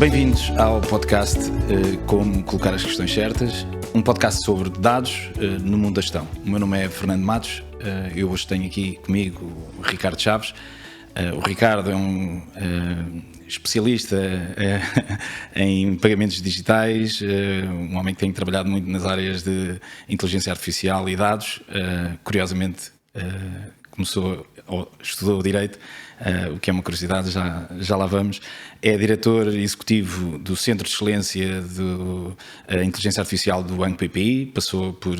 Bem-vindos ao podcast Como Colocar as Questões Certas, um podcast sobre dados no mundo da gestão. O meu nome é Fernando Matos, eu hoje tenho aqui comigo o Ricardo Chaves. O Ricardo é um especialista em pagamentos digitais, um homem que tem trabalhado muito nas áreas de inteligência artificial e dados. Curiosamente, estudou Direito, o que é uma curiosidade, já lá vamos. É diretor executivo do Centro de Excelência da Inteligência Artificial do Banco BPI, passou por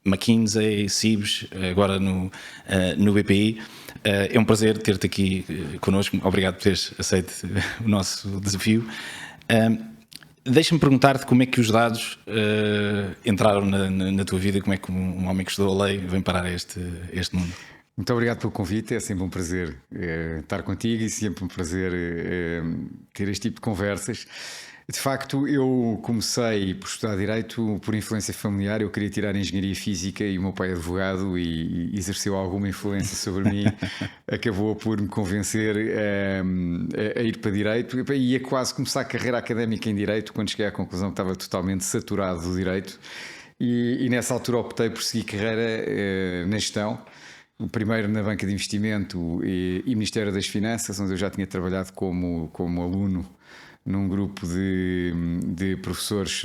McKinsey, CIBS, agora no BPI. É um prazer ter-te aqui connosco. Obrigado por teres aceito o nosso desafio. Deixa-me perguntar-te como é que os dados entraram na tua vida e como é que um homem que estudou a lei vem parar a este mundo. Muito obrigado pelo convite, é sempre um prazer estar contigo e sempre um prazer ter este tipo de conversas. De facto, eu comecei por estudar Direito por influência familiar. Eu queria tirar Engenharia Física e o meu pai é advogado e exerceu alguma influência sobre mim. Acabou por me convencer a ir para Direito. E ia quase começar a carreira académica em Direito quando cheguei à conclusão que estava totalmente saturado do Direito. E nessa altura optei por seguir carreira na gestão. Primeiro na Banca de Investimento e Ministério das Finanças, onde eu já tinha trabalhado como aluno num grupo de professores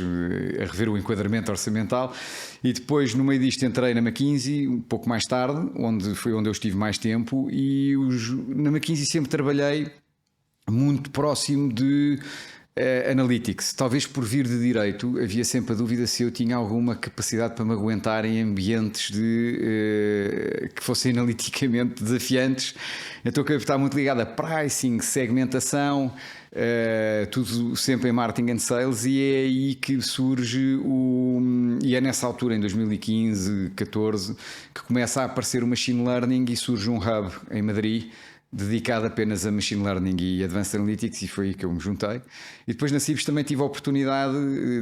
a rever o enquadramento orçamental, e depois no meio disto entrei na McKinsey um pouco mais tarde, foi onde eu estive mais tempo, e na McKinsey sempre trabalhei muito próximo de Analytics. Talvez por vir de Direito havia sempre a dúvida se eu tinha alguma capacidade para me aguentar em ambientes que fossem analiticamente desafiantes. Então eu estava muito ligado a pricing, segmentação, tudo sempre em marketing and sales, e é aí que surge e é nessa altura, em 2015, 14, que começa a aparecer o Machine Learning e surge um hub em Madrid dedicado apenas a Machine Learning e Advanced Analytics, e foi aí que eu me juntei. E depois na CIBS também tive a oportunidade,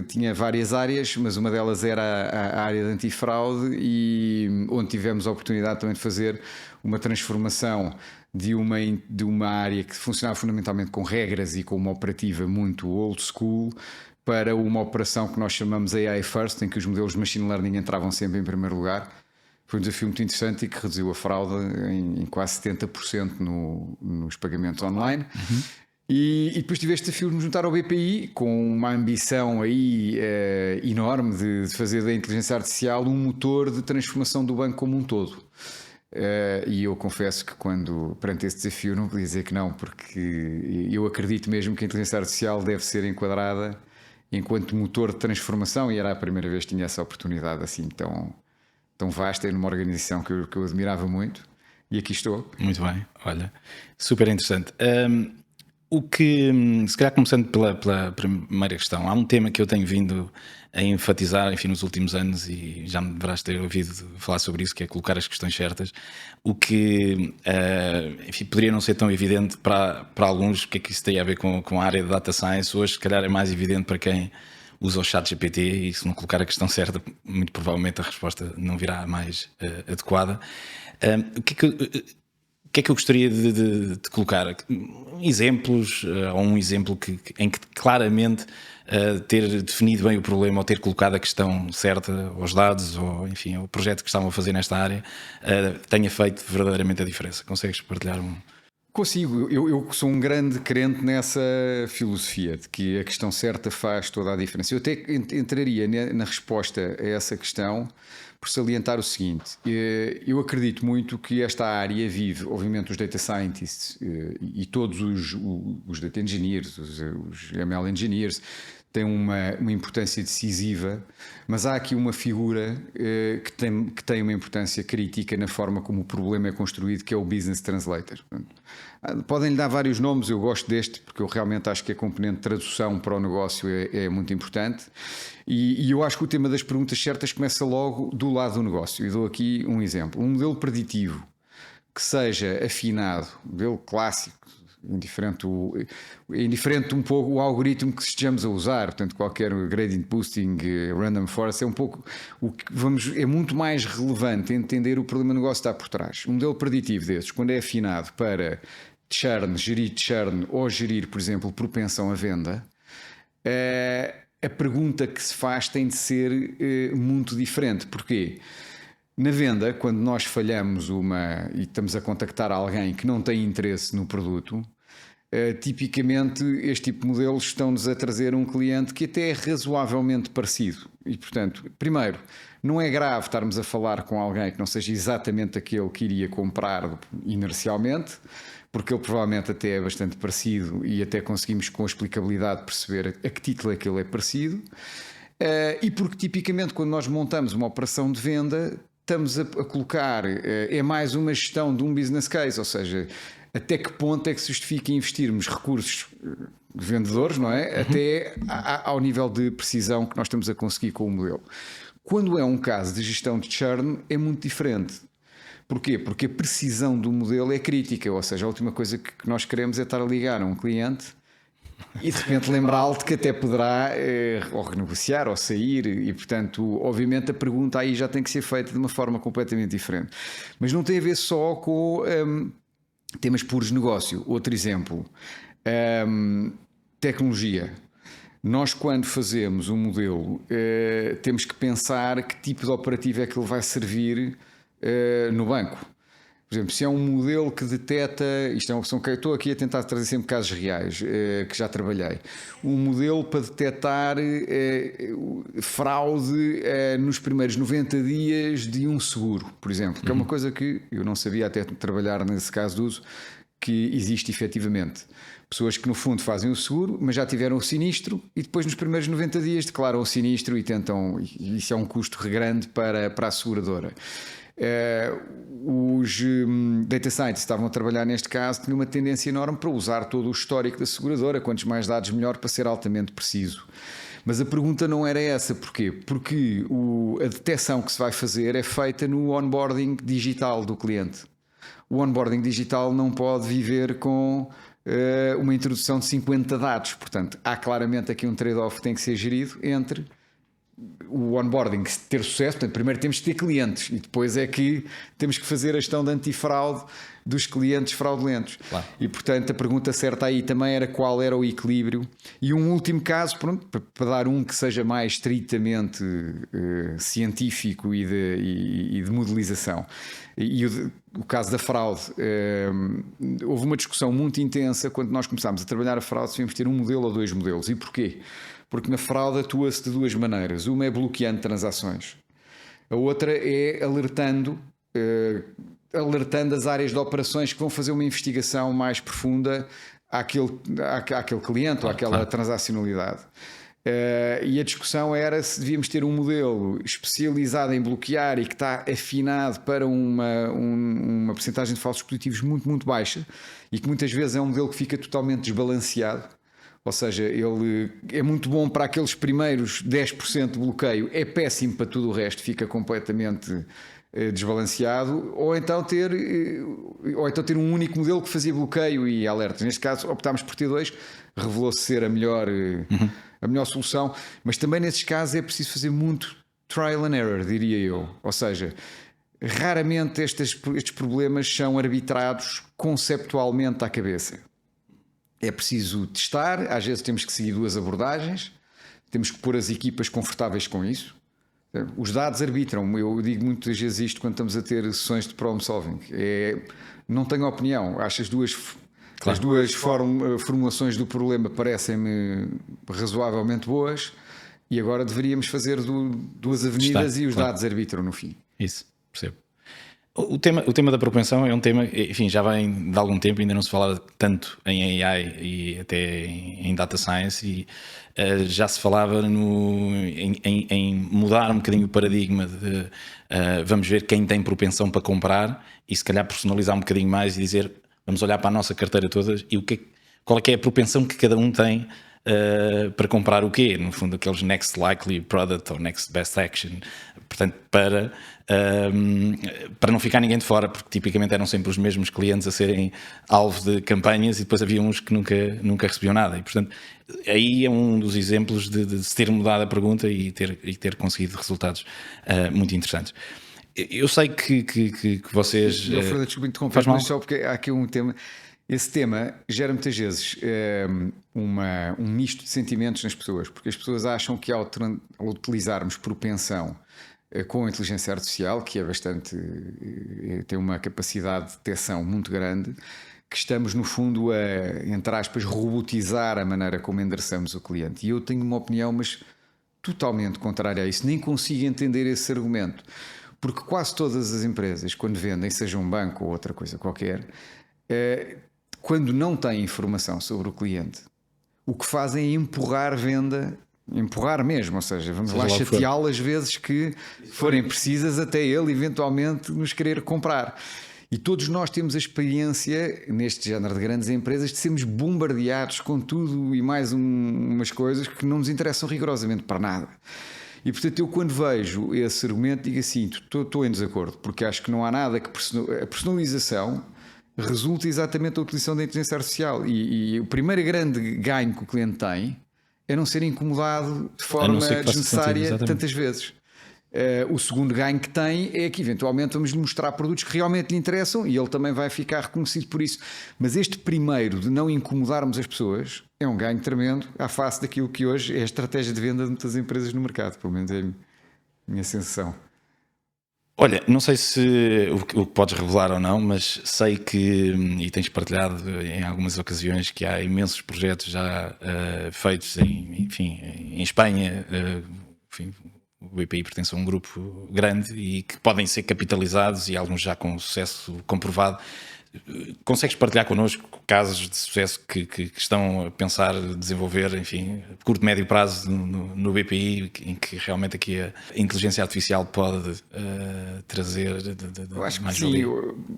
tinha várias áreas, mas uma delas era a área de antifraude, e onde tivemos a oportunidade também de fazer uma transformação de uma área que funcionava fundamentalmente com regras e com uma operativa muito old school para uma operação que nós chamamos AI First, em que os modelos de Machine Learning entravam sempre em primeiro lugar. Foi um desafio muito interessante e que reduziu a fraude em quase 70% nos pagamentos online. Uhum. E depois tive este desafio de me juntar ao BPI com uma ambição aí enorme de fazer da inteligência artificial um motor de transformação do banco como um todo. E eu confesso que perante esse desafio não podia dizer que não, porque eu acredito mesmo que a inteligência artificial deve ser enquadrada enquanto motor de transformação, e era a primeira vez que tinha essa oportunidade assim tão vasta, numa organização que eu admirava muito, e aqui estou. Muito bem, olha, super interessante. Se calhar começando pela primeira questão, há um tema que eu tenho vindo a enfatizar, enfim, nos últimos anos, e já me deverás ter ouvido falar sobre isso, que é colocar as questões certas, o que, enfim, poderia não ser tão evidente para alguns, que é que isso tem a ver com a área de Data Science. Hoje, se calhar, é mais evidente para quem usa o ChatGPT, e se não colocar a questão certa, muito provavelmente a resposta não virá mais adequada. O que é que eu gostaria de colocar? Exemplos, ou um exemplo em que claramente ter definido bem o problema, ou ter colocado a questão certa aos dados, ou enfim, o projeto que estavam a fazer nesta área, tenha feito verdadeiramente a diferença. Consegues partilhar um... Consigo, eu sou um grande crente nessa filosofia de que a questão certa faz toda a diferença. Eu até entraria na resposta a essa questão por salientar o seguinte: eu acredito muito que esta área vive, obviamente, os data scientists e todos os data engineers, os ML engineers, têm uma importância decisiva, mas há aqui uma figura que tem uma importância crítica na forma como o problema é construído, que é o Business Translator. Podem-lhe dar vários nomes, eu gosto deste, porque eu realmente acho que a componente de tradução para o negócio é muito importante, e eu acho que o tema das perguntas certas começa logo do lado do negócio. E dou aqui um exemplo: um modelo preditivo que seja afinado, modelo clássico, indiferente um pouco o algoritmo que estejamos a usar, portanto qualquer gradient boosting, random forest, é um pouco é muito mais relevante entender o problema do negócio que está por trás. Um modelo preditivo desses, quando é afinado para gerir churn ou gerir, por exemplo, propensão à venda, a pergunta que se faz tem de ser muito diferente. Porquê? Na venda, quando nós falhamos e estamos a contactar alguém que não tem interesse no produto, tipicamente este tipo de modelos estão-nos a trazer um cliente que até é razoavelmente parecido. E, portanto, primeiro, não é grave estarmos a falar com alguém que não seja exatamente aquele que iria comprar inercialmente, porque ele provavelmente até é bastante parecido e até conseguimos com a explicabilidade perceber a que título é que ele é parecido. E porque tipicamente quando nós montamos uma operação de venda, estamos a colocar, é mais uma gestão de um business case, ou seja, até que ponto é que se justifica investirmos recursos de vendedores, não é? Até ao nível de precisão que nós estamos a conseguir com o modelo. Quando é um caso de gestão de churn, é muito diferente. Porquê? Porque a precisão do modelo é crítica, ou seja, a última coisa que nós queremos é estar a ligar a um cliente e de repente lembrá-lo de que até poderá ou renegociar ou sair, e portanto, obviamente a pergunta aí já tem que ser feita de uma forma completamente diferente. Mas não tem a ver só com temas puros de negócio. Outro exemplo, tecnologia. Nós, quando fazemos um modelo, temos que pensar que tipo de operativo é que ele vai servir no banco. Por exemplo, se é um modelo que detecta, isto é uma opção que eu estou aqui a tentar trazer sempre casos reais, que já trabalhei, um modelo para detectar fraude nos primeiros 90 dias de um seguro, por exemplo, que é uma coisa que eu não sabia até trabalhar nesse caso de uso, que existe efetivamente. Pessoas que no fundo fazem o seguro, mas já tiveram o sinistro e depois nos primeiros 90 dias declaram o sinistro e tentam, e isso é um custo grande para a seguradora. Os data scientists estavam a trabalhar neste caso, tinham uma tendência enorme para usar todo o histórico da seguradora, quantos mais dados melhor, para ser altamente preciso. Mas a pergunta não era essa. Porquê? Porque a detecção que se vai fazer é feita no onboarding digital do cliente. O onboarding digital não pode viver com uma introdução de 50 dados. Portanto, há claramente aqui um trade-off que tem que ser gerido entre o onboarding ter sucesso. Portanto, primeiro temos que ter clientes e depois é que temos que fazer a gestão de antifraude dos clientes fraudulentos. Claro. E portanto a pergunta certa aí também era qual era o equilíbrio. E um último caso, pronto, para dar um que seja mais estritamente científico e de modelização. E o caso da fraude, houve uma discussão muito intensa quando nós começámos a trabalhar a fraude, se devemos ter um modelo ou dois modelos. E porquê? Porque na fraude atua-se de duas maneiras. Uma é bloqueando transações, a outra é alertando as áreas de operações que vão fazer uma investigação mais profunda àquele cliente, ou àquela transacionalidade. E a discussão era se devíamos ter um modelo especializado em bloquear e que está afinado para uma percentagem de falsos positivos muito, muito baixa, e que muitas vezes é um modelo que fica totalmente desbalanceado. Ou seja, ele é muito bom para aqueles primeiros 10% de bloqueio, é péssimo para tudo o resto, fica completamente desbalanceado. Ou então ter um único modelo que fazia bloqueio e alertas. Neste caso optámos por ter dois, revelou-se ser a melhor solução. Mas também nesses casos é preciso fazer muito trial and error, diria eu. Ou seja, raramente estes problemas são arbitrados conceptualmente à cabeça. É preciso testar, às vezes temos que seguir duas abordagens, temos que pôr as equipas confortáveis com isso. Os dados arbitram. Eu digo muitas vezes isto quando estamos a ter sessões de problem solving. Não tenho opinião. Acho as duas formulações do problema parecem-me razoavelmente boas, e agora deveríamos fazer duas avenidas e os dados arbitram no fim. Isso, percebo. O tema da propensão é um tema, enfim, já vem de algum tempo, ainda não se falava tanto em AI e até em data science, e já se falava em mudar um bocadinho o paradigma de vamos ver quem tem propensão para comprar e se calhar personalizar um bocadinho mais e dizer vamos olhar para a nossa carteira toda e qual é que é a propensão que cada um tem para comprar o quê? No fundo, aqueles next likely product ou next best action. Portanto, para não ficar ninguém de fora, porque tipicamente eram sempre os mesmos clientes a serem alvo de campanhas e depois havia uns que nunca recebiam nada. E, portanto, aí é um dos exemplos de se ter mudado a pergunta e ter conseguido resultados muito interessantes. Eu sei que vocês... Desculpa interromper, mas só porque há aqui um tema... Esse tema gera muitas vezes um misto de sentimentos nas pessoas, porque as pessoas acham que ao utilizarmos propensão com a inteligência artificial, que é bastante, tem uma capacidade de detecção muito grande, que estamos no fundo a, entre aspas, robotizar a maneira como endereçamos o cliente. E eu tenho uma opinião, mas totalmente contrária a isso. Nem consigo entender esse argumento, porque quase todas as empresas, quando vendem, seja um banco ou outra coisa qualquer, quando não têm informação sobre o cliente, o que fazem é empurrar venda, empurrar mesmo, ou seja, vamos lá chateá-lo às vezes que forem precisas até ele eventualmente nos querer comprar. E todos nós temos a experiência, neste género de grandes empresas, de sermos bombardeados com tudo e mais umas coisas que não nos interessam rigorosamente para nada. E portanto eu quando vejo esse argumento digo assim, estou em desacordo, porque acho que não há nada que a personalização resulta exatamente da utilização da inteligência artificial e o primeiro grande ganho que o cliente tem é não ser incomodado de forma desnecessária tantas vezes. O segundo ganho que tem é que eventualmente vamos lhe mostrar produtos que realmente lhe interessam e ele também vai ficar reconhecido por isso. Mas este primeiro de não incomodarmos as pessoas é um ganho tremendo à face daquilo que hoje é a estratégia de venda de muitas empresas no mercado, pelo menos é a minha sensação. Olha, não sei se o que podes revelar ou não, mas sei que, e tens partilhado em algumas ocasiões, que há imensos projetos já feitos em Espanha. Enfim, o BPI pertence a um grupo grande e que podem ser capitalizados e alguns já com sucesso comprovado. Consegues partilhar connosco casos de sucesso que estão a pensar desenvolver, enfim, a curto, médio prazo no BPI, em que realmente aqui a inteligência artificial pode trazer Eu acho que mais sim.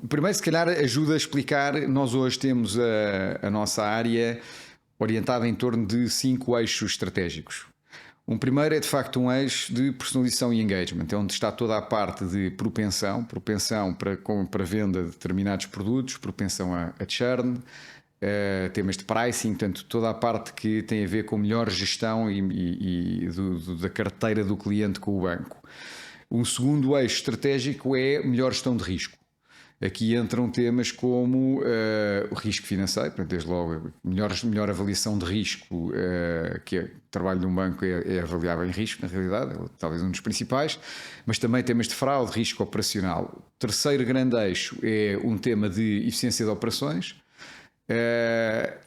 Primeiro, se calhar, ajuda a explicar. Nós hoje temos a nossa área orientada em torno de 5 eixos estratégicos. Um primeiro é de facto um eixo de personalização e engagement, é onde está toda a parte de propensão para venda de determinados produtos, propensão a churn, temas de pricing, portanto toda a parte que tem a ver com melhor gestão da carteira do cliente com o banco. Um segundo eixo estratégico é melhor gestão de risco. Aqui entram temas como o risco financeiro, portanto, desde logo, melhor avaliação de risco, que o trabalho de um banco é avaliável em risco, na realidade, é talvez um dos principais, mas também temas de fraude, risco operacional. O terceiro grande eixo é um tema de eficiência de operações,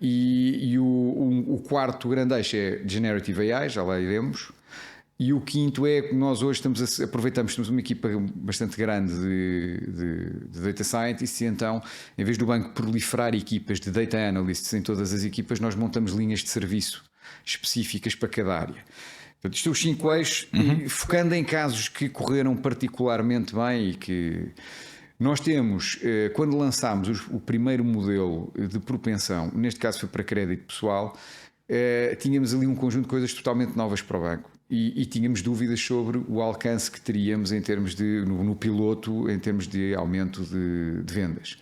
o quarto grande eixo é Generative AI, já lá iremos. E o quinto é que nós hoje aproveitamos, temos uma equipa bastante grande de data scientists e então, em vez do banco proliferar equipas de data analysts em todas as equipas, nós montamos linhas de serviço específicas para cada área. Portanto, isto são os 5 eixos e focando em casos que correram particularmente bem e que nós temos, quando lançámos o primeiro modelo de propensão, neste caso foi para crédito pessoal, tínhamos ali um conjunto de coisas totalmente novas para o banco. E tínhamos dúvidas sobre o alcance que teríamos em termos no piloto, em termos de aumento de vendas.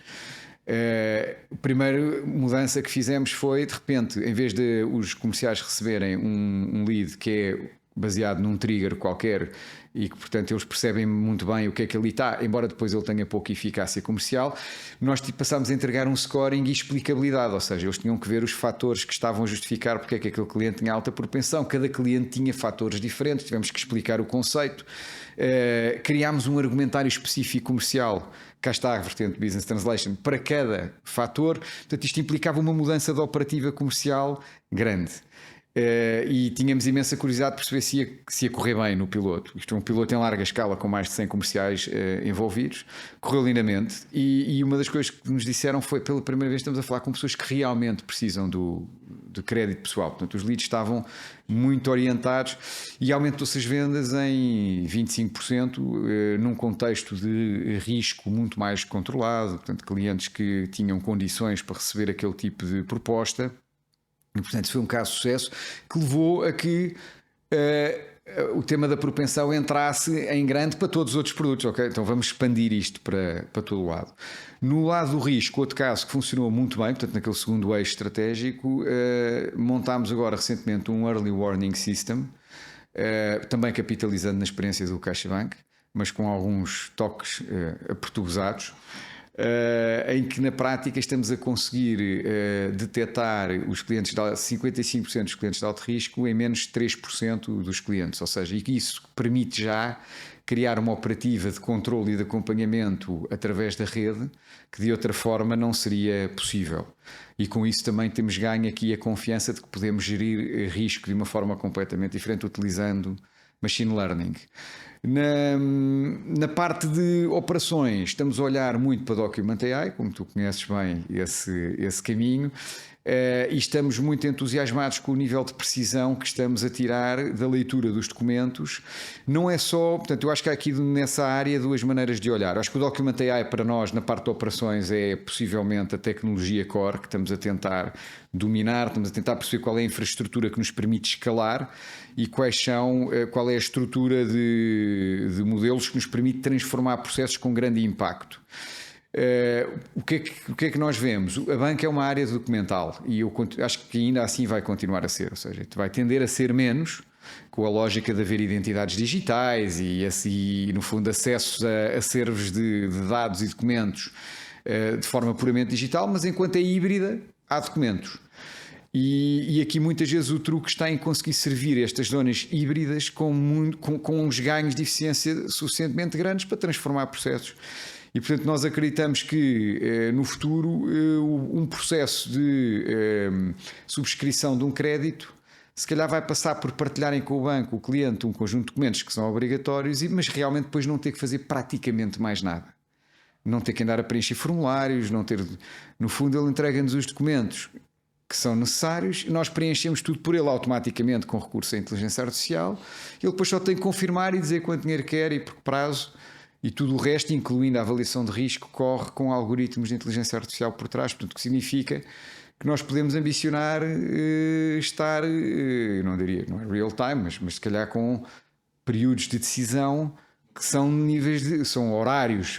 A primeira mudança que fizemos foi, de repente, em vez de os comerciais receberem um lead que é baseado num trigger qualquer e que, portanto, eles percebem muito bem o que é que ali está, embora depois ele tenha pouca eficácia comercial, nós passámos a entregar um scoring e explicabilidade, ou seja, eles tinham que ver os fatores que estavam a justificar porque é que aquele cliente tinha alta propensão, cada cliente tinha fatores diferentes, tivemos que explicar o conceito, criámos um argumentário específico comercial, cá está a vertente Business Translation, para cada fator, portanto isto implicava uma mudança de operativa comercial grande. E tínhamos imensa curiosidade de perceber se ia correr bem no piloto. Isto é um piloto em larga escala com mais de 100 comerciais envolvidos, correu lindamente e uma das coisas que nos disseram foi, pela primeira vez estamos a falar com pessoas que realmente precisam de crédito pessoal, portanto os leads estavam muito orientados e aumentou-se as vendas em 25% num contexto de risco muito mais controlado, portanto clientes que tinham condições para receber aquele tipo de proposta. E, portanto, foi um caso de sucesso que levou a que o tema da propensão entrasse em grande para todos os outros produtos. Okay? Então vamos expandir isto para todo o lado. No lado do risco, outro caso que funcionou muito bem, portanto naquele segundo eixo estratégico, montámos agora recentemente um Early Warning System, também capitalizando na experiência do CaixaBank, mas com alguns toques aportuguesados. em que na prática estamos a conseguir detectar os clientes 55% dos clientes de alto risco em menos de 3% dos clientes, ou seja, e que isso permite já criar uma operativa de controle e de acompanhamento através da rede que de outra forma não seria possível. E com isso também temos ganho aqui a confiança de que podemos gerir risco de uma forma completamente diferente utilizando machine learning. Na parte de operações, estamos a olhar muito para Document AI, como tu conheces bem esse caminho, e estamos muito entusiasmados com o nível de precisão que estamos a tirar da leitura dos documentos. Não é só, portanto, eu acho que há aqui nessa área duas maneiras de olhar. Acho que o Document AI para nós, na parte de operações, é possivelmente a tecnologia core que estamos a tentar dominar, estamos a tentar perceber qual é a infraestrutura que nos permite escalar e qual é a estrutura de modelos que nos permite transformar processos com grande impacto. O que é que nós vemos? A banca é uma área documental e eu acho que ainda assim vai continuar a ser, ou seja, vai tender a ser menos, com a lógica de haver identidades digitais e no fundo acessos a servos de dados e documentos de forma puramente digital, mas enquanto é híbrida há documentos. E aqui muitas vezes o truque está em conseguir servir estas zonas híbridas com uns ganhos de eficiência suficientemente grandes para transformar processos. E portanto nós acreditamos que no futuro um processo de subscrição de um crédito se calhar vai passar por partilharem com o banco, o cliente, um conjunto de documentos que são obrigatórios, mas realmente depois não ter que fazer praticamente mais nada. Não ter que andar a preencher formulários, não ter... No fundo ele entrega-nos os documentos que são necessários, nós preenchemos tudo por ele automaticamente com recurso à inteligência artificial, ele depois só tem que confirmar e dizer quanto dinheiro quer e por que prazo, e tudo o resto, incluindo a avaliação de risco, corre com algoritmos de inteligência artificial por trás, portanto, o que significa que nós podemos ambicionar estar, não é real time, mas se calhar com períodos de decisão que são são horários,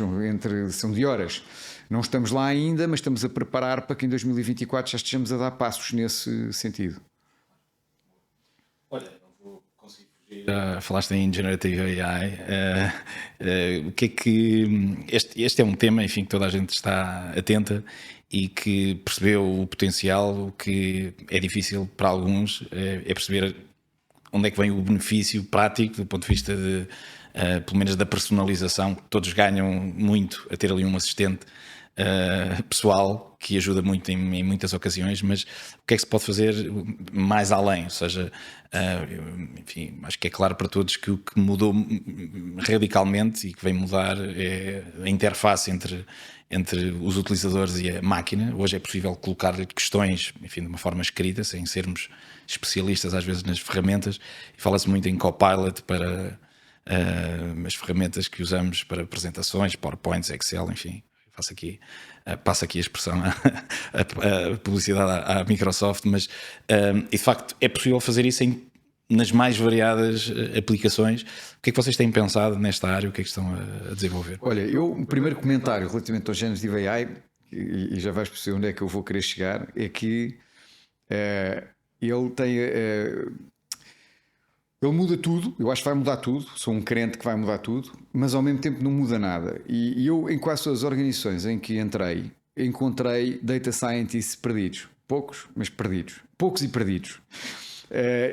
são de horas. Não estamos lá ainda, mas estamos a preparar para que em 2024 já estejamos a dar passos nesse sentido. Olha, não vou conseguir fugir. Falaste em Generative AI. O que é que... Este é um tema, enfim, que toda a gente está atenta e que percebeu o potencial. O que é difícil para alguns é perceber onde é que vem o benefício prático do ponto de vista de, pelo menos da personalização. Todos ganham muito a ter ali um assistente pessoal que ajuda muito em muitas ocasiões, mas o que é que se pode fazer mais além? Ou seja, enfim, acho que é claro para todos que o que mudou radicalmente e que vem mudar é a interface entre os utilizadores e a máquina. Hoje é possível colocar questões, enfim, de uma forma escrita, sem sermos especialistas às vezes nas ferramentas, e fala-se muito em Copilot para as ferramentas que usamos para apresentações, PowerPoints, Excel, enfim. Passo aqui a expressão, a publicidade à Microsoft, mas e de facto é possível fazer isso nas mais variadas aplicações. O que é que vocês têm pensado nesta área? O que é que estão a desenvolver? Olha, o primeiro comentário relativamente ao Generative AI, e já vais perceber onde é que eu vou querer chegar, é que ele tem... Ele muda tudo, eu acho que vai mudar tudo, sou um crente que vai mudar tudo, mas ao mesmo tempo não muda nada. E eu, em quase todas as organizações em que entrei, encontrei data scientists perdidos. Poucos, mas perdidos. Poucos e perdidos.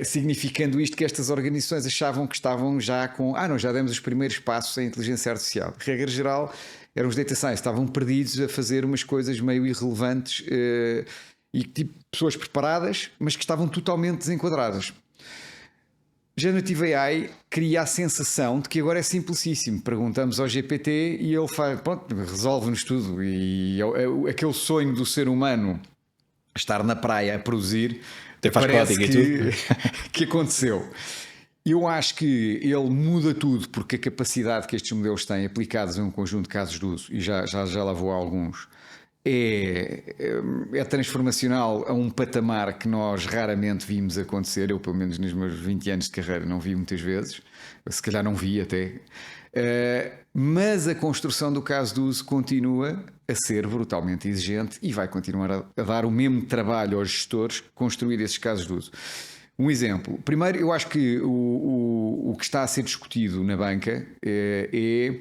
Significando isto que estas organizações achavam que estavam já com... já demos os primeiros passos em inteligência artificial. De regra geral, eram os data scientists, estavam perdidos a fazer umas coisas meio irrelevantes e tipo pessoas preparadas, mas que estavam totalmente desenquadradas. Generative AI cria a sensação de que agora é simplicíssimo. Perguntamos ao GPT e ele faz, pronto, resolve-nos tudo. E aquele sonho do ser humano estar na praia a produzir, parece que aconteceu. Eu acho que ele muda tudo porque a capacidade que estes modelos têm aplicados a um conjunto de casos de uso, e já lá vou a alguns, é transformacional a um patamar que nós raramente vimos acontecer. Eu, pelo menos nos meus 20 anos de carreira, não vi muitas vezes, se calhar não vi até, mas a construção do caso de uso continua a ser brutalmente exigente e vai continuar a dar o mesmo trabalho aos gestores construir esses casos de uso. Um exemplo, primeiro, eu acho que o que está a ser discutido na banca é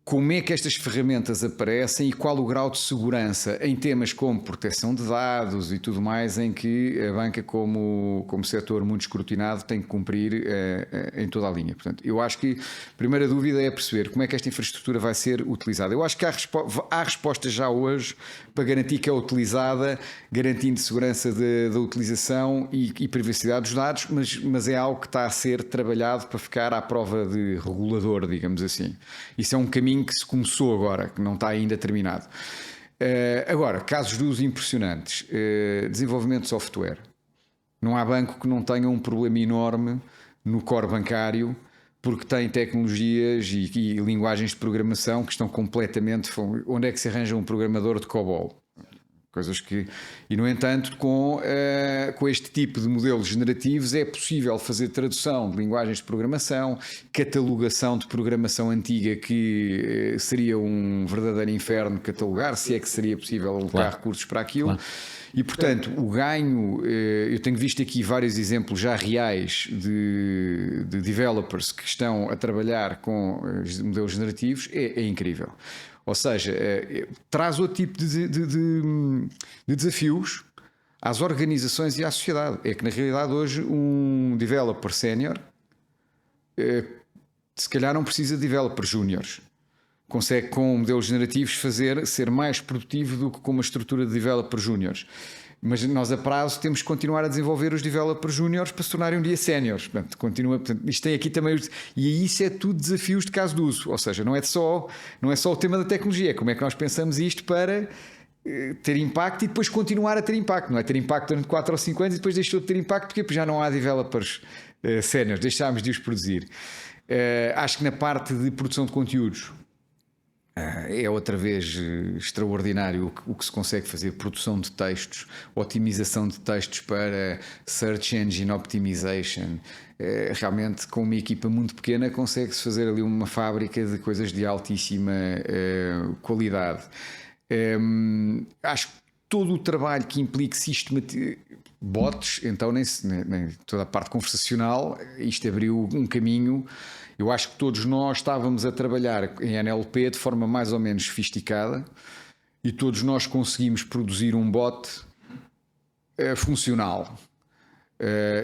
como é que estas ferramentas aparecem e qual o grau de segurança em temas como proteção de dados e tudo mais, em que a banca, como setor muito escrutinado, tem que cumprir em toda a linha. Portanto, eu acho que a primeira dúvida é perceber como é que esta infraestrutura vai ser utilizada. Eu acho que há respostas já hoje para garantir que é utilizada, garantindo segurança da utilização e privacidade dos dados, mas é algo que está a ser trabalhado para ficar à prova de regulador, digamos assim. Isso é um caminho que se começou agora, que não está ainda terminado. Agora, casos de uso impressionantes. Desenvolvimento de software. Não há banco que não tenha um problema enorme no core bancário, porque tem tecnologias e linguagens de programação que estão completamente... Onde é que se arranja um programador de COBOL? Coisas que... E, no entanto, com este tipo de modelos generativos é possível fazer tradução de linguagens de programação, catalogação de programação antiga, que seria um verdadeiro inferno catalogar, se é que seria possível alocar recursos para aquilo. Claro. E, portanto, o ganho... Eu tenho visto aqui vários exemplos já reais de developers que estão a trabalhar com modelos generativos, é incrível. Ou seja, traz outro tipo de desafios às organizações e à sociedade. É que, na realidade, hoje um developer sénior se calhar não precisa de developers júniores. Consegue, com modelos generativos, ser mais produtivo do que com uma estrutura de developers júniores. Mas nós, a prazo, temos que continuar a desenvolver os developers júniores para se tornarem um dia séniores. Portanto, isto tem aqui também... E isso é tudo desafios de caso de uso. Ou seja, não é só o tema da tecnologia. Como é que nós pensamos isto para ter impacto e depois continuar a ter impacto? Não é ter impacto durante 4 ou 5 anos e depois deixou de ter impacto porque já não há developers séniores. Deixámos de os produzir. Acho que na parte de produção de conteúdos é outra vez extraordinário o que se consegue fazer. Produção de textos, otimização de textos para Search Engine Optimization. Realmente, com uma equipa muito pequena, consegue-se fazer ali uma fábrica de coisas de altíssima qualidade. Acho que todo o trabalho que implique bots, então nem toda a parte conversacional, isto abriu um caminho. Eu acho que todos nós estávamos a trabalhar em NLP de forma mais ou menos sofisticada e todos nós conseguimos produzir um bot funcional.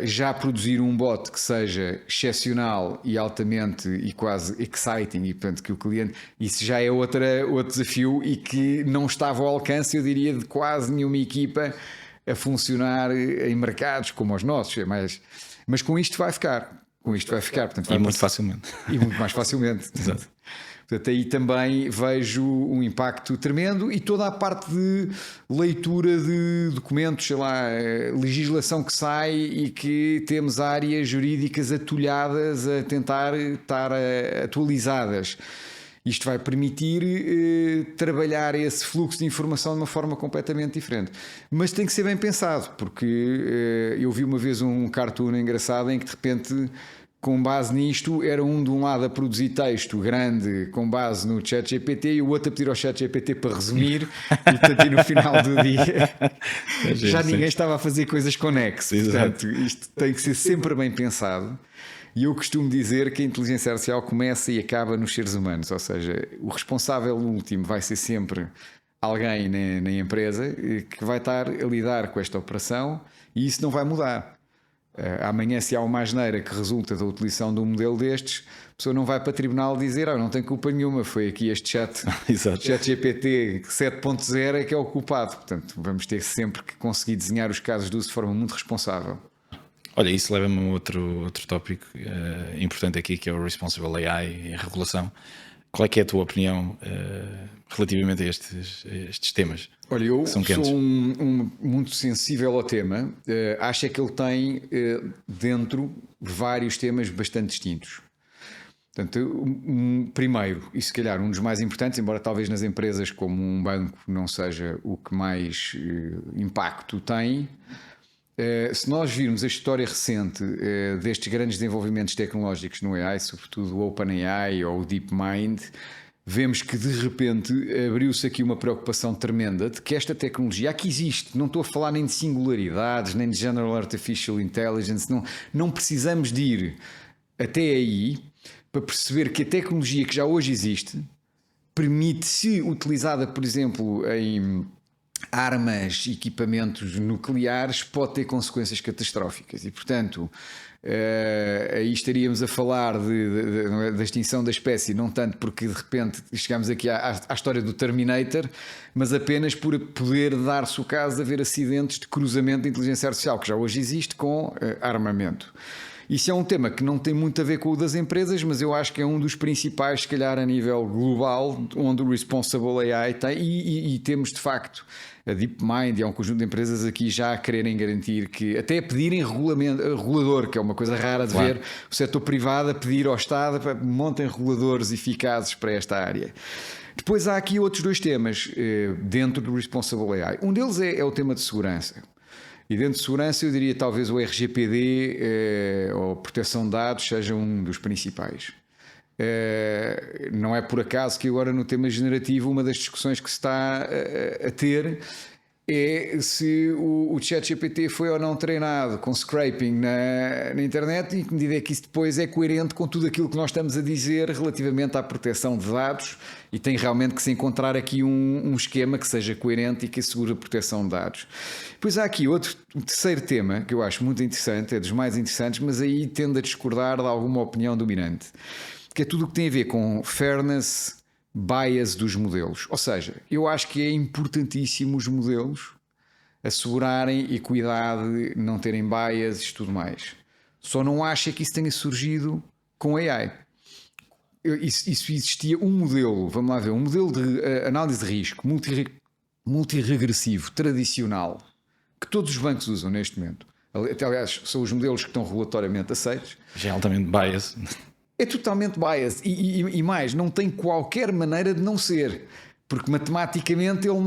Já produzir um bot que seja excepcional e altamente e quase exciting, e portanto que o cliente... Isso já é outro desafio e que não estava ao alcance, eu diria, de quase nenhuma equipa a funcionar em mercados como os nossos. Mas com isto vai ficar. Portanto, e muito facilmente. E muito mais facilmente. Exato. Portanto, aí também vejo um impacto tremendo e toda a parte de leitura de documentos, sei lá, legislação que sai e que temos áreas jurídicas atulhadas a tentar estar atualizadas. Isto vai permitir trabalhar esse fluxo de informação de uma forma completamente diferente. Mas tem que ser bem pensado, porque eu vi uma vez um cartoon engraçado em que de repente, com base nisto, era de um lado a produzir texto grande com base no ChatGPT e o outro a pedir ao ChatGPT para resumir e portanto, no final do dia já ninguém estava a fazer coisas conexas. Portanto, isto tem que ser sempre bem pensado. E eu costumo dizer que a inteligência artificial começa e acaba nos seres humanos, ou seja, o responsável último vai ser sempre alguém na empresa que vai estar a lidar com esta operação e isso não vai mudar. Amanhã, se há uma asneira que resulta da utilização de um modelo destes, a pessoa não vai para o tribunal dizer não tem culpa nenhuma, foi aqui este chat GPT 7.0 é que é o culpado. Portanto, vamos ter sempre que conseguir desenhar os casos de uso de forma muito responsável. Olha, isso leva-me a outro tópico importante aqui, que é o Responsible AI e a regulação. Qual é que é a tua opinião relativamente a estes temas? Olha, eu sou muito sensível ao tema. Acho que ele tem dentro vários temas bastante distintos. Portanto, primeiro, e se calhar um dos mais importantes, embora talvez nas empresas como um banco não seja o que mais impacto tem, se nós virmos a história recente destes grandes desenvolvimentos tecnológicos no AI, sobretudo o OpenAI ou o DeepMind, vemos que de repente abriu-se aqui uma preocupação tremenda de que esta tecnologia aqui existe. Não estou a falar nem de singularidades, nem de General Artificial Intelligence, não precisamos de ir até aí para perceber que a tecnologia que já hoje existe permite, se utilizada, por exemplo, em armas, equipamentos nucleares, pode ter consequências catastróficas e, portanto, aí estaríamos a falar da extinção da espécie, não tanto porque de repente chegamos aqui à história do Terminator, mas apenas por poder dar-se o caso de haver acidentes de cruzamento de inteligência artificial, que já hoje existe com armamento. Isso é um tema que não tem muito a ver com o das empresas, mas eu acho que é um dos principais, se calhar a nível global, onde o Responsible AI tem, e temos de facto a DeepMind e há um conjunto de empresas aqui já a quererem garantir que, até a pedirem regulador, que é uma coisa rara de ver, o setor privado a pedir ao Estado para montem reguladores eficazes para esta área. Depois há aqui outros dois temas dentro do Responsible AI. Um deles é o tema de segurança. E dentro de segurança eu diria talvez o RGPD ou proteção de dados seja um dos principais. Não é por acaso que agora no tema generativo uma das discussões que se está a ter é se o ChatGPT foi ou não treinado com scraping na internet e que medida é que isso depois é coerente com tudo aquilo que nós estamos a dizer relativamente à proteção de dados, e tem realmente que se encontrar aqui um esquema que seja coerente e que assegure a proteção de dados. Depois há aqui um terceiro tema que eu acho muito interessante, é dos mais interessantes, mas aí tendo a discordar de alguma opinião dominante, que é tudo o que tem a ver com fairness, bias dos modelos. Ou seja, eu acho que é importantíssimo os modelos assegurarem e cuidar de não terem bias e tudo mais. Só não acho que isso tenha surgido com AI. Isso existia um modelo, vamos lá ver, um modelo de análise de risco multiregressivo, tradicional, que todos os bancos usam neste momento. Aliás, são os modelos que estão regulatoriamente aceitos. Já é altamente bias. É totalmente biased e mais, não tem qualquer maneira de não ser, porque matematicamente ele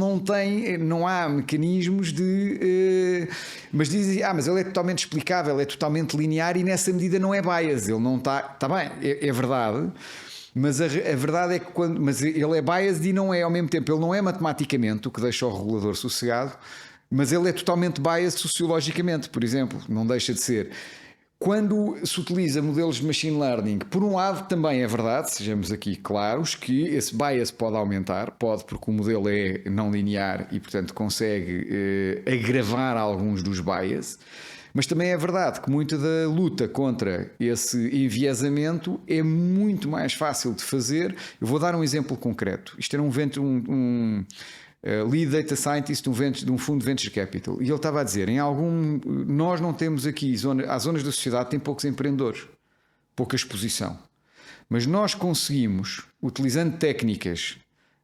não há mecanismos de mas dizem, mas ele é totalmente explicável, é totalmente linear e nessa medida não é biased, ele não está bem, é verdade, mas a verdade é que mas ele é biased e não é ao mesmo tempo, ele não é matematicamente, o que deixa o regulador sossegado, mas ele é totalmente biased sociologicamente, por exemplo, não deixa de ser. Quando se utiliza modelos de machine learning, por um lado também é verdade, sejamos aqui claros, que esse bias pode aumentar, porque o modelo é não linear e portanto consegue agravar alguns dos bias, mas também é verdade que muita da luta contra esse enviesamento é muito mais fácil de fazer. Eu vou dar um exemplo concreto. Isto era lead data scientist de um fundo de venture capital, e ele estava a dizer, nós não temos aqui as zonas da sociedade têm poucos empreendedores, pouca exposição, mas nós conseguimos, utilizando técnicas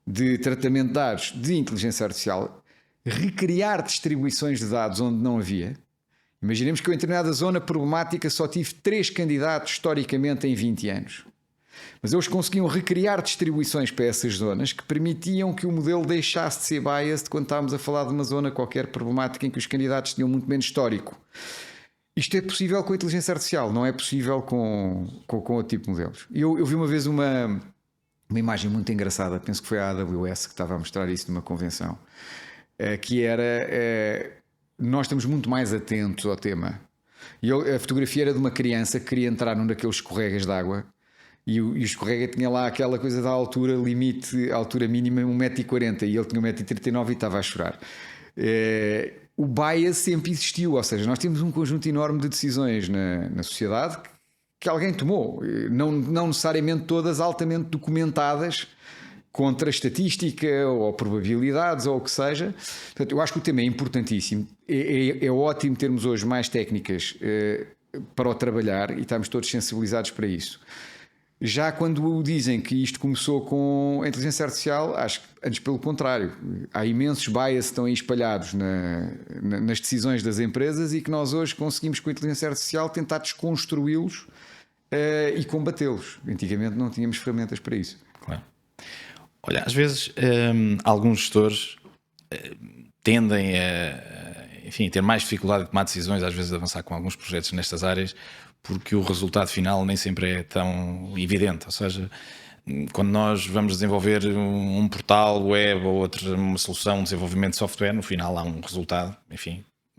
de tratamento de dados de inteligência artificial, recriar distribuições de dados onde não havia. Imaginemos que eu em determinada zona problemática só tive 3 candidatos historicamente em 20 anos. Mas eles conseguiam recriar distribuições para essas zonas que permitiam que o modelo deixasse de ser biased quando estávamos a falar de uma zona qualquer problemática em que os candidatos tinham muito menos histórico. Isto é possível com a inteligência artificial, não é possível com outro tipo de modelos. Eu vi uma vez uma imagem muito engraçada, penso que foi a AWS que estava a mostrar isso numa convenção, que era nós estamos muito mais atentos ao tema. E a fotografia era de uma criança que queria entrar num daqueles escorregas de água. E o escorrega tinha lá aquela coisa da altura limite, a altura mínima 1,40 m e ele tinha 1,39 m e estava a chorar. O bias sempre existiu, ou seja, nós temos um conjunto enorme de decisões na sociedade que alguém tomou, não necessariamente todas altamente documentadas contra a estatística ou probabilidades ou o que seja. Portanto, eu acho que o tema é importantíssimo, é ótimo termos hoje mais técnicas para o trabalhar e estamos todos sensibilizados para isso. Já quando dizem que isto começou com a inteligência artificial, acho que antes pelo contrário. Há imensos bias que estão aí espalhados nas decisões das empresas e que nós hoje conseguimos com a inteligência artificial tentar desconstruí-los e combatê-los. Antigamente não tínhamos ferramentas para isso. Claro. Olha, às vezes alguns gestores tendem a ter mais dificuldade de tomar decisões, às vezes de avançar com alguns projetos nestas áreas, porque o resultado final nem sempre é tão evidente. Ou seja, quando nós vamos desenvolver um portal web ou uma solução de desenvolvimento de software, no final há um resultado,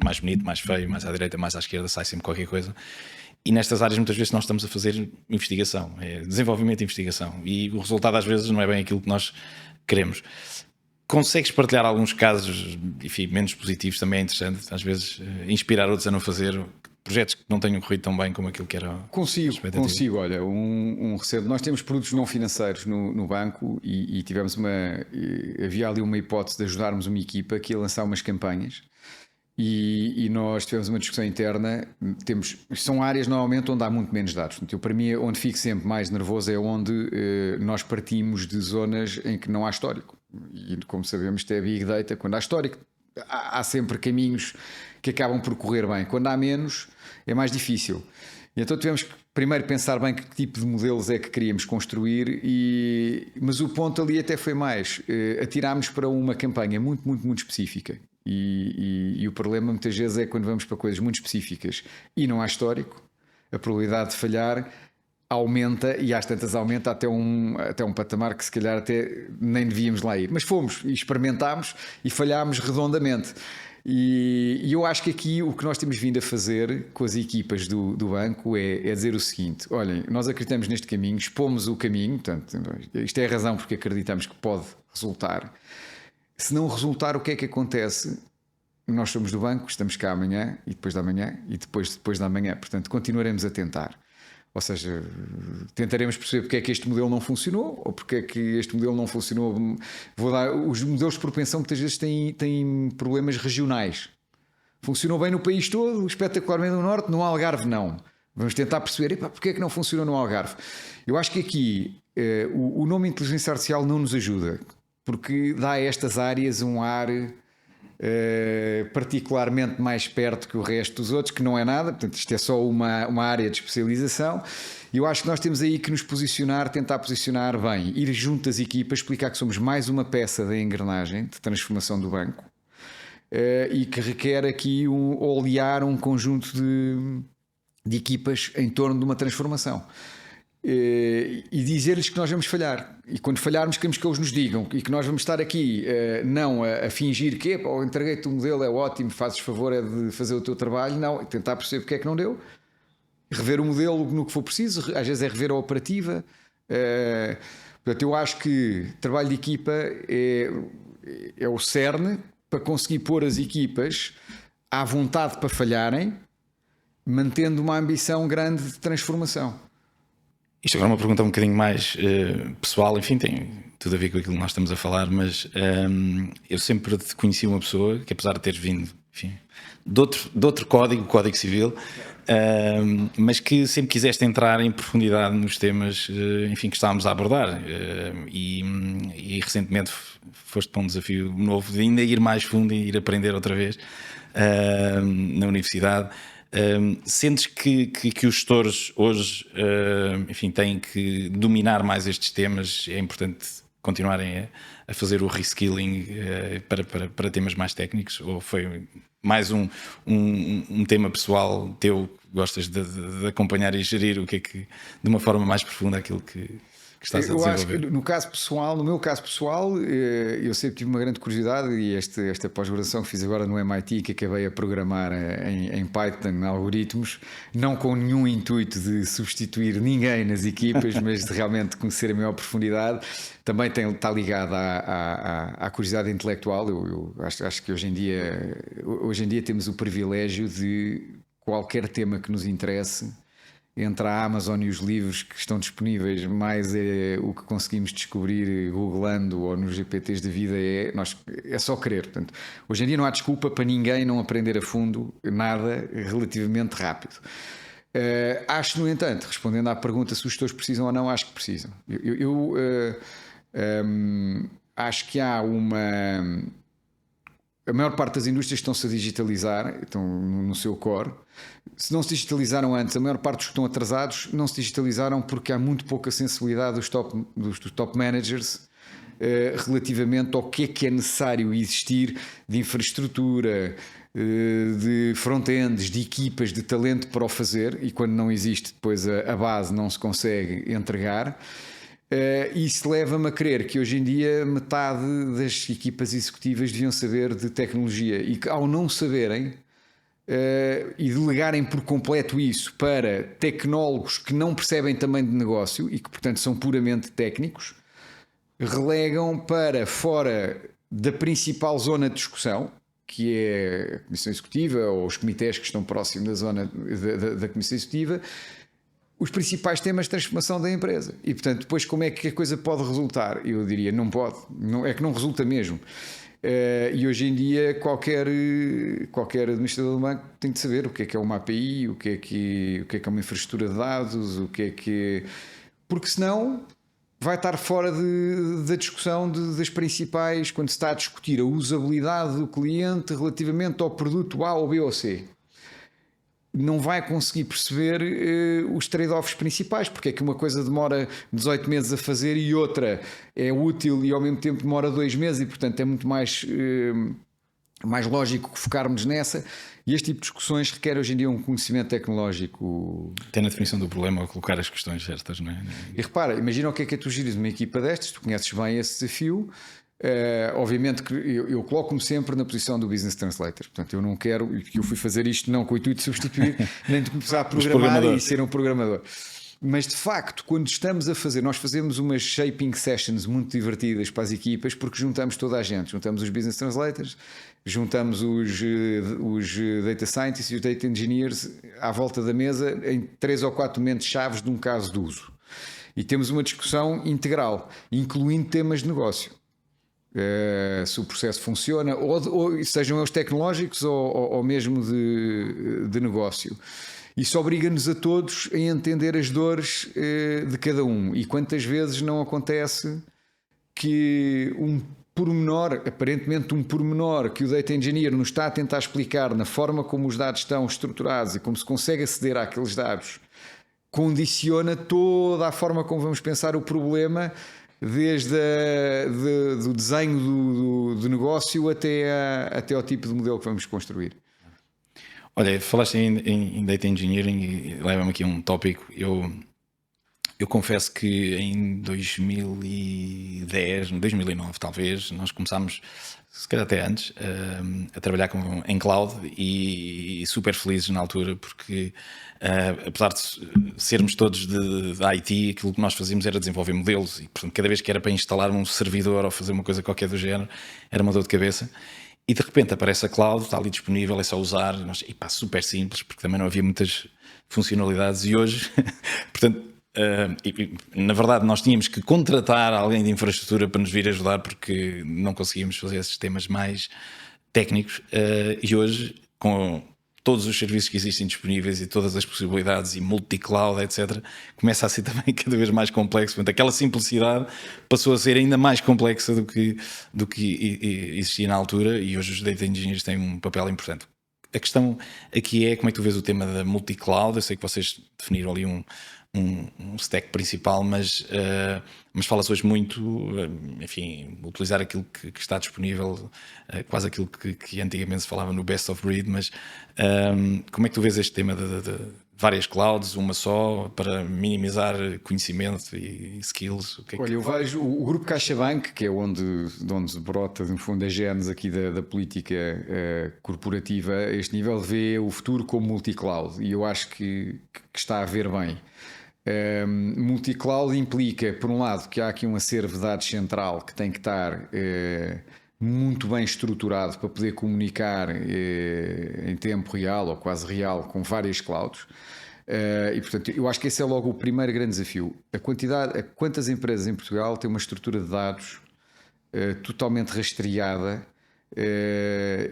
mais bonito, mais feio, mais à direita, mais à esquerda, sai sempre qualquer coisa. E nestas áreas muitas vezes nós estamos a fazer investigação, desenvolvimento de investigação, e o resultado às vezes não é bem aquilo que nós queremos. Consegues partilhar alguns casos, enfim, menos positivos, também é interessante, às vezes inspirar outros a não fazer projetos que não tenham corrido tão bem como aquilo que era. Consigo, olha, recente. Nós temos produtos não financeiros no banco e tivemos havia ali uma hipótese de ajudarmos uma equipa que ia lançar umas campanhas. E nós tivemos uma discussão interna. São áreas normalmente onde há muito menos dados. Então, para mim, onde fico sempre mais nervoso é onde nós partimos de zonas em que não há histórico. E como sabemos, isto é Big Data. Quando há histórico, há sempre caminhos que acabam por correr bem. Quando há menos, é mais difícil. E então tivemos que primeiro pensar bem que tipo de modelos é que queríamos construir, mas o ponto ali até foi mais. Atirámos para uma campanha muito, muito, muito específica. E o problema muitas vezes é quando vamos para coisas muito específicas e não há histórico, a probabilidade de falhar aumenta, e às tantas aumenta até um patamar que se calhar até nem devíamos lá ir. Mas fomos e experimentámos e falhámos redondamente. E eu acho que aqui o que nós temos vindo a fazer com as equipas do banco é dizer o seguinte: olhem, nós acreditamos neste caminho, expomos o caminho, portanto, isto é a razão porque acreditamos que pode resultar. Se não resultar, o que é que acontece? Nós somos do banco, estamos cá amanhã e depois da manhã e depois da manhã. Portanto, continuaremos a tentar. Ou seja, tentaremos perceber porque é que este modelo não funcionou ou porque é que este modelo não funcionou. Os modelos de propensão muitas vezes têm problemas regionais. Funcionou bem no país todo, espetacularmente no Norte, no Algarve não. Vamos tentar perceber porque é que não funcionou no Algarve. Eu acho que aqui o nome inteligência artificial não nos ajuda, porque dá a estas áreas um ar particularmente mais perto que o resto dos outros, que não é nada. Portanto, isto é só uma área de especialização. E eu acho que nós temos aí que nos posicionar, tentar posicionar bem, ir junto às equipas, explicar que somos mais uma peça da engrenagem de transformação do banco e que requer aqui olear um conjunto de equipas em torno de uma transformação. E dizer-lhes que nós vamos falhar, e quando falharmos queremos que eles nos digam, e que nós vamos estar aqui não a fingir que entreguei-te o modelo, é ótimo, fazes favor de fazer o teu trabalho, não, tentar perceber porque é que não deu, rever o modelo no que for preciso, às vezes é rever a operativa. Portanto, eu acho que trabalho de equipa é o cerne para conseguir pôr as equipas à vontade para falharem, mantendo uma ambição grande de transformação. Isto agora é uma pergunta um bocadinho mais pessoal, enfim, tem tudo a ver com aquilo que nós estamos a falar, mas eu sempre te conheci uma pessoa que, apesar de teres vindo, enfim, de outro código civil, mas que sempre quiseste entrar em profundidade nos temas, enfim, que estávamos a abordar, e recentemente foste para um desafio novo de ainda ir mais fundo e ir aprender outra vez na universidade. Sentes que os gestores hoje, enfim, têm que dominar mais estes temas? É importante continuarem a fazer o reskilling para temas mais técnicos? Ou foi mais um tema pessoal teu, gostas de acompanhar e gerir o que é que, de uma forma mais profunda, aquilo que estás a desenvolver? Eu acho que no meu caso pessoal, eu sempre tive uma grande curiosidade, e esta pós-graduação que fiz agora no MIT, que acabei a programar em Python algoritmos, não com nenhum intuito de substituir ninguém nas equipas, mas de realmente conhecer a maior profundidade, também está ligado à curiosidade intelectual. Eu acho que hoje em dia temos o privilégio de qualquer tema que nos interesse, entre a Amazon e os livros que estão disponíveis, mais o que conseguimos descobrir googlando ou nos GPTs da vida, é só querer. Portanto, hoje em dia não há desculpa para ninguém não aprender a fundo nada relativamente rápido. Acho, no entanto, respondendo à pergunta se os gestores precisam ou não, acho que precisam. Eu acho que há a maior parte das indústrias estão-se a digitalizar, estão no seu core. Se não se digitalizaram antes, a maior parte dos que estão atrasados não se digitalizaram porque há muito pouca sensibilidade dos top managers relativamente ao que é necessário existir de infraestrutura, de front-ends, de equipas, de talento para o fazer, e quando não existe, depois a base não se consegue entregar. Isso leva-me a crer que hoje em dia metade das equipas executivas deviam saber de tecnologia, e que ao não saberem, e delegarem por completo isso para tecnólogos que não percebem também de negócio e que, portanto, são puramente técnicos, relegam para fora da principal zona de discussão, que é a Comissão Executiva ou os comitês que estão próximos da zona da Comissão Executiva, os principais temas de transformação da empresa. E, portanto, depois como é que a coisa pode resultar? Eu diria, não pode, não, é que não resulta mesmo. E hoje em dia qualquer administrador do banco tem de saber o que é uma API, o que é uma infraestrutura de dados, porque senão vai estar fora da discussão das principais, quando se está a discutir a usabilidade do cliente relativamente ao produto A ou B ou C. Não vai conseguir perceber os trade-offs principais, porque é que uma coisa demora 18 meses a fazer e outra é útil e ao mesmo tempo demora 2 meses e portanto é muito mais lógico focarmos nessa. E este tipo de discussões requer hoje em dia um conhecimento tecnológico. Tem na definição do problema colocar as questões certas, não é? E repara, imagina o que é tu gires uma equipa destas, tu conheces bem esse desafio. Obviamente que eu coloco-me sempre na posição do business translator, portanto eu não quero, eu fui fazer isto não com o intuito de substituir nem de começar a programar e ser um programador, mas de facto quando estamos a fazer, nós fazemos umas shaping sessions muito divertidas para as equipas porque juntamos toda a gente, juntamos os business translators, juntamos os data scientists e os data engineers à volta da mesa em 3 ou 4 momentos chaves de um caso de uso e temos uma discussão integral, incluindo temas de negócio. Se o processo funciona, ou sejam eles tecnológicos ou mesmo de negócio. Isso obriga-nos a todos a entender as dores de cada um. E quantas vezes não acontece que aparentemente um pormenor que o Data Engineer nos está a tentar explicar na forma como os dados estão estruturados e como se consegue aceder àqueles dados, condiciona toda a forma como vamos pensar o problema, desde do desenho do negócio até ao tipo de modelo que vamos construir. Olha, falaste em Data Engineering e leva-me aqui a um tópico. Eu confesso que em 2010, 2009 talvez, nós começámos, se calhar até antes, a trabalhar em cloud e super felizes na altura porque apesar de sermos todos de IT, aquilo que nós fazíamos era desenvolver modelos e portanto cada vez que era para instalar um servidor ou fazer uma coisa qualquer do género era uma dor de cabeça e de repente aparece a cloud, está ali disponível, é só usar, super simples porque também não havia muitas funcionalidades e hoje, portanto na verdade nós tínhamos que contratar alguém de infraestrutura para nos vir ajudar porque não conseguíamos fazer esses temas mais técnicos e hoje com todos os serviços que existem disponíveis e todas as possibilidades e multi-cloud, etc., começa a ser também cada vez mais complexo. Portanto, aquela simplicidade passou a ser ainda mais complexa do que existia na altura e hoje os data engineers têm um papel importante. A questão aqui é como é que tu vês o tema da multi-cloud. Eu sei que vocês definiram ali um stack principal, mas fala-se hoje muito, enfim, utilizar aquilo que está disponível, quase aquilo que antigamente se falava no best of breed, mas como é que tu vês este tema de várias clouds, uma só, para minimizar conhecimento e skills? Olha, eu vejo o grupo CaixaBank, que é de onde brota, no fundo, a genes aqui da política corporativa, a este nível vê o futuro como multi-cloud e eu acho que está a ver bem. Multi-cloud implica, por um lado, que há aqui um acervo de dados central que tem que estar muito bem estruturado para poder comunicar em tempo real ou quase real com várias clouds. E portanto, eu acho que esse é logo o primeiro grande desafio. Quantas empresas em Portugal têm uma estrutura de dados totalmente rastreada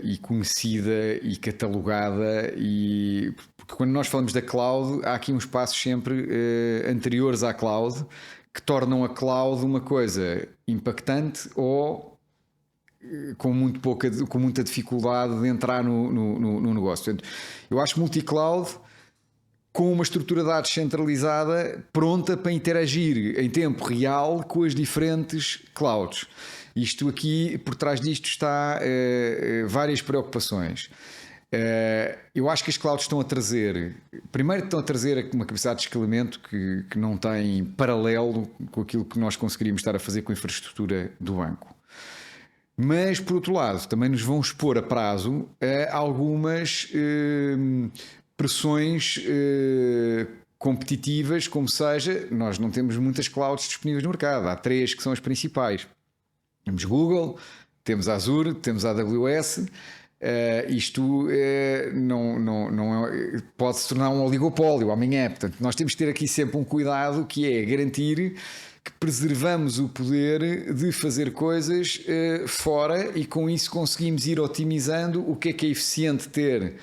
e conhecida e catalogada porque quando nós falamos da cloud há aqui uns passos sempre anteriores à cloud que tornam a cloud uma coisa impactante ou com muita dificuldade de entrar no negócio. Portanto, eu acho multi-cloud com uma estrutura de dados centralizada pronta para interagir em tempo real com as diferentes clouds. Isto aqui, por trás disto está várias preocupações. Eu acho que as clouds estão a trazer uma capacidade de escalamento que não tem paralelo com aquilo que nós conseguiríamos estar a fazer com a infraestrutura do banco. Mas, por outro lado, também nos vão expor a prazo a algumas pressões competitivas, como seja, nós não temos muitas clouds disponíveis no mercado, há 3 que são as principais. Temos Google, temos Azure, temos AWS. Isto pode se tornar um oligopólio amanhã. Portanto, nós temos que ter aqui sempre um cuidado, que é garantir que preservamos o poder de fazer coisas fora, e com isso conseguimos ir otimizando o que é eficiente ter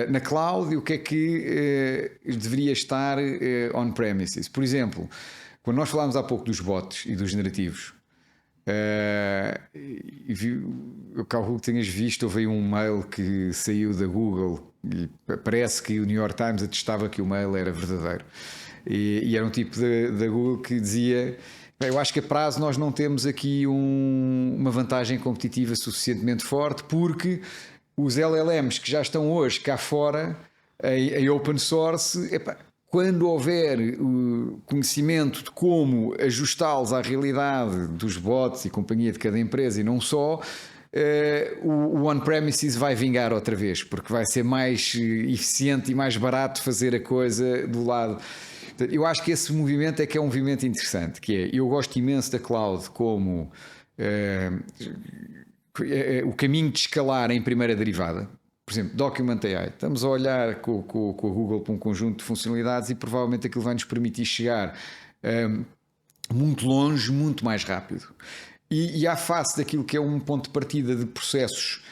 na cloud e o que é que deveria estar on-premises. Por exemplo, quando nós falámos há pouco dos bots e dos generativos, eu calculo que tenhas visto, houve aí um mail que saiu da Google e parece que o New York Times atestava que o mail era verdadeiro, e era um tipo da Google que dizia: eu acho que a prazo nós não temos aqui uma vantagem competitiva suficientemente forte, porque os LLMs que já estão hoje cá fora em open source, quando houver o conhecimento de como ajustá-los à realidade dos bots e companhia de cada empresa, e não só, o on-premises vai vingar outra vez, porque vai ser mais eficiente e mais barato fazer a coisa do lado. Eu acho que esse movimento é que é um movimento interessante, que é, eu gosto imenso da cloud como o caminho de escalar em primeira derivada. Por exemplo, Document AI. Estamos a olhar com a Google para um conjunto de funcionalidades e provavelmente aquilo vai nos permitir chegar muito longe, muito mais rápido. E à face daquilo que é um ponto de partida de processos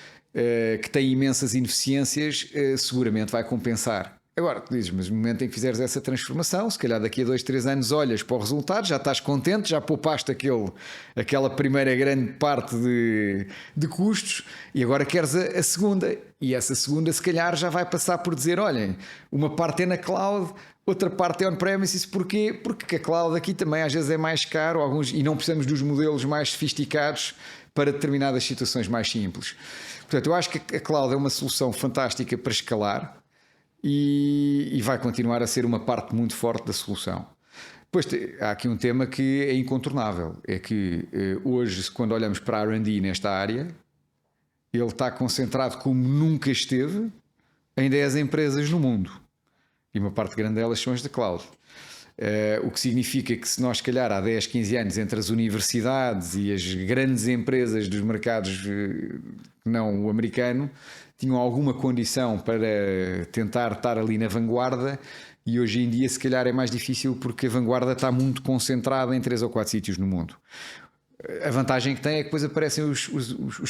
que têm imensas ineficiências, seguramente vai compensar. Agora, tu dizes, mas no momento em que fizeres essa transformação, se calhar daqui a 2, 3 anos olhas para o resultado, já estás contente, já poupaste aquela primeira grande parte de custos, e agora queres a segunda. E essa segunda, se calhar, já vai passar por dizer: olhem, uma parte é na cloud, outra parte é on-premises. Porquê? Porque a cloud aqui também às vezes é mais caro, e não precisamos dos modelos mais sofisticados para determinadas situações mais simples. Portanto, eu acho que a cloud é uma solução fantástica para escalar, e vai continuar a ser uma parte muito forte da solução. Depois há aqui um tema que é incontornável, é que hoje, quando olhamos para a R&D nesta área, ele está concentrado como nunca esteve em 10 empresas no mundo, e uma parte grande delas são as da cloud. O que significa que, se nós, se calhar, há 10, 15 anos, entre as universidades e as grandes empresas dos mercados não o americano tinham alguma condição para tentar estar ali na vanguarda, e hoje em dia se calhar é mais difícil, porque a vanguarda está muito concentrada em 3 ou 4 sítios no mundo. A vantagem que tem é que depois aparecem os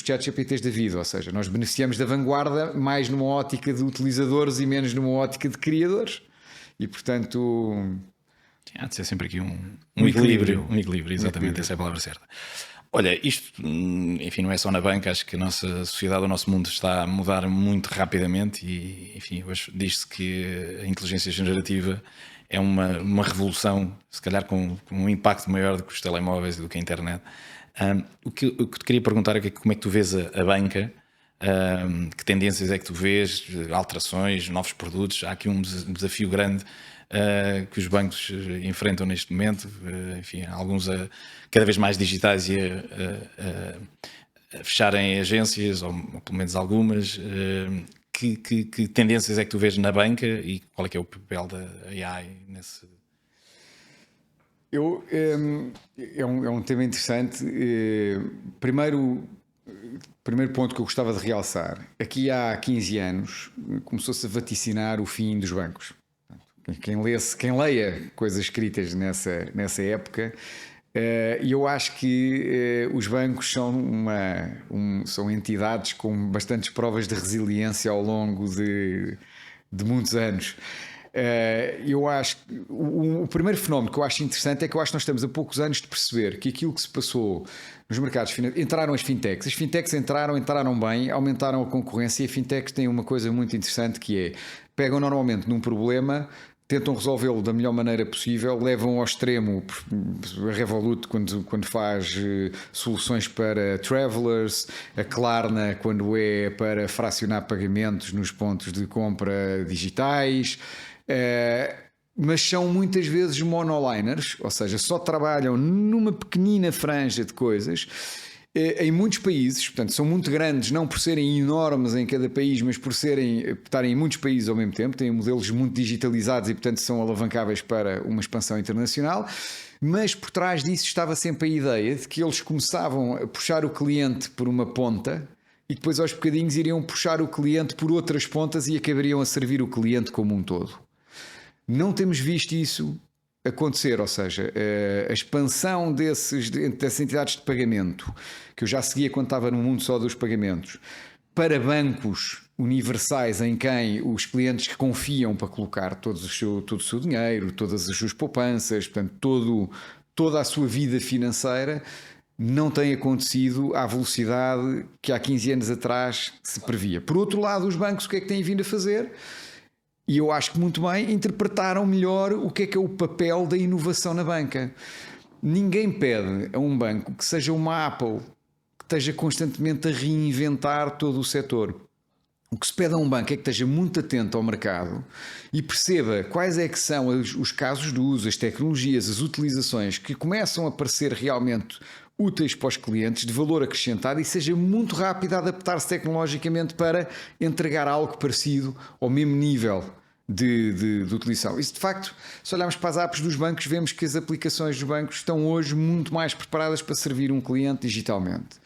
chat GPTs da vida, ou seja, nós beneficiamos da vanguarda mais numa ótica de utilizadores e menos numa ótica de criadores, e portanto há de ser sempre aqui um equilíbrio. Um equilíbrio, exatamente, essa é a palavra certa. Olha, isto, enfim, não é só na banca. Acho que a nossa sociedade, o nosso mundo está a mudar muito rapidamente, e, enfim, hoje diz-se que a inteligência generativa é uma revolução, se calhar com um impacto maior do que os telemóveis e do que a internet. O que te queria perguntar é como é que tu vês a banca, que tendências é que tu vês, alterações, novos produtos. Há aqui um desafio grande que os bancos enfrentam neste momento, enfim, alguns cada vez mais digitais e a fecharem agências, ou pelo menos algumas. Que tendências é que tu vês na banca, e qual é que é o papel da AI nesse? É um tema interessante. Primeiro ponto que eu gostava de realçar: aqui há 15 anos começou-se a vaticinar o fim dos bancos. Quem leia coisas escritas nessa época, e eu acho que os bancos são entidades com bastantes provas de resiliência ao longo de muitos anos. Eu acho que o primeiro fenómeno que eu acho interessante é que eu acho que nós estamos a poucos anos de perceber que aquilo que se passou nos mercados financeiros, entraram as fintechs entraram bem, aumentaram a concorrência, e as fintechs têm uma coisa muito interessante, que é: pegam normalmente num problema, tentam resolvê-lo da melhor maneira possível, levam ao extremo. A Revolut, quando faz soluções para travelers, a Klarna, quando é para fracionar pagamentos nos pontos de compra digitais, mas são muitas vezes monoliners, ou seja, só trabalham numa pequenina franja de coisas, Em muitos países, portanto, são muito grandes, não por serem enormes em cada país, mas por estarem em muitos países ao mesmo tempo, têm modelos muito digitalizados e, portanto, são alavancáveis para uma expansão internacional. Mas por trás disso estava sempre a ideia de que eles começavam a puxar o cliente por uma ponta e depois aos bocadinhos iriam puxar o cliente por outras pontas e acabariam a servir o cliente como um todo. Não temos visto isso acontecer, ou seja, a expansão dessas entidades de pagamento, que eu já seguia quando estava no mundo só dos pagamentos, para bancos universais em quem os clientes que confiam para colocar todo o seu dinheiro, todas as suas poupanças, portanto, toda a sua vida financeira, não tem acontecido à velocidade que há 15 anos atrás se previa. Por outro lado, os bancos o que é que têm vindo a fazer? E eu acho que muito bem, interpretaram melhor o que é o papel da inovação na banca. Ninguém pede a um banco que seja uma Apple, que esteja constantemente a reinventar todo o setor. O que se pede a um banco é que esteja muito atento ao mercado e perceba quais é que são os casos de uso, as tecnologias, as utilizações que começam a parecer realmente úteis para os clientes, de valor acrescentado, e seja muito rápido a adaptar-se tecnologicamente para entregar algo parecido ao mesmo nível de utilização. Isso, de facto, se olharmos para as apps dos bancos, vemos que as aplicações dos bancos estão hoje muito mais preparadas para servir um cliente digitalmente.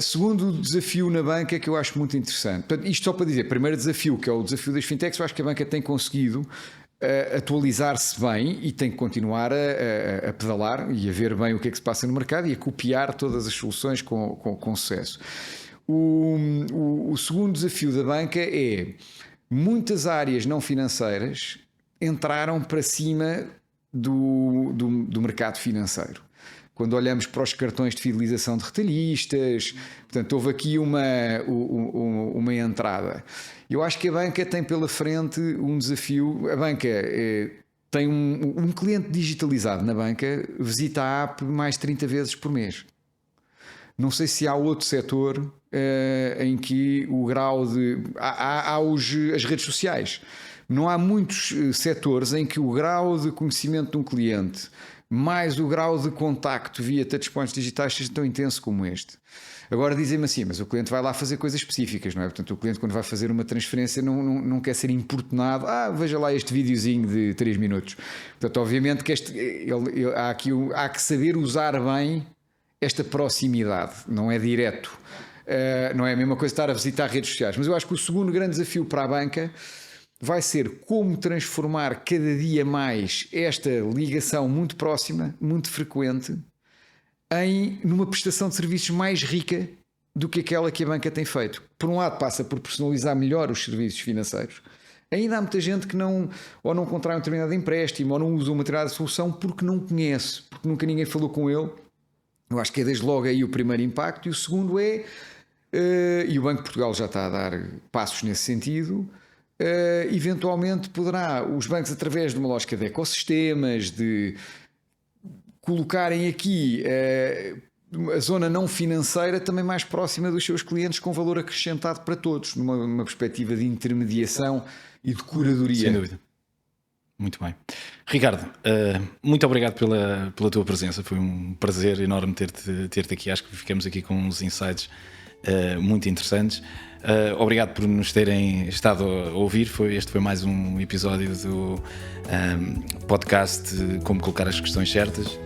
Segundo desafio na banca que eu acho muito interessante. Portanto, isto só para dizer, primeiro desafio, que é o desafio das fintechs, eu acho que a banca tem conseguido atualizar-se bem e tem que continuar a pedalar e a ver bem o que é que se passa no mercado e a copiar todas as soluções com sucesso. O segundo desafio da banca é muitas áreas não financeiras entraram para cima do mercado financeiro. Quando olhamos para os cartões de fidelização de retalhistas, portanto, houve aqui uma entrada. Eu acho que a banca tem pela frente um desafio. A banca tem um cliente digitalizado na banca, visita a app mais de 30 vezes por mês. Não sei se há outro setor em que o grau de... Há as redes sociais. Não há muitos setores em que o grau de conhecimento de um cliente mais o grau de contacto via touchpoints digitais seja tão intenso como este. Agora dizem-me assim, mas o cliente vai lá fazer coisas específicas, não é? Portanto, o cliente quando vai fazer uma transferência não quer ser importunado. Veja lá este videozinho de 3 minutos. Portanto, obviamente que há que saber usar bem esta proximidade, não é direto. Não é a mesma coisa estar a visitar redes sociais. Mas eu acho que o segundo grande desafio para a banca vai ser como transformar cada dia mais esta ligação muito próxima, muito frequente, numa prestação de serviços mais rica do que aquela que a banca tem feito. Por um lado, passa por personalizar melhor os serviços financeiros. Ainda há muita gente que não contrai um determinado empréstimo ou não usa uma determinada solução porque não conhece, porque nunca ninguém falou com ele. Eu acho que é desde logo aí o primeiro impacto. E o segundo é, e o Banco de Portugal já está a dar passos nesse sentido, eventualmente os bancos, através de uma lógica de ecossistemas, de colocarem aqui a zona não financeira também mais próxima dos seus clientes, com valor acrescentado para todos, numa perspectiva de intermediação e de curadoria. Sem dúvida. Muito bem. Ricardo, muito obrigado pela tua presença. Foi um prazer enorme ter-te aqui. Acho que ficamos aqui com uns insights muito interessantes. Obrigado por nos terem estado a ouvir. Este foi mais um episódio do podcast Como Colocar as Questões Certas.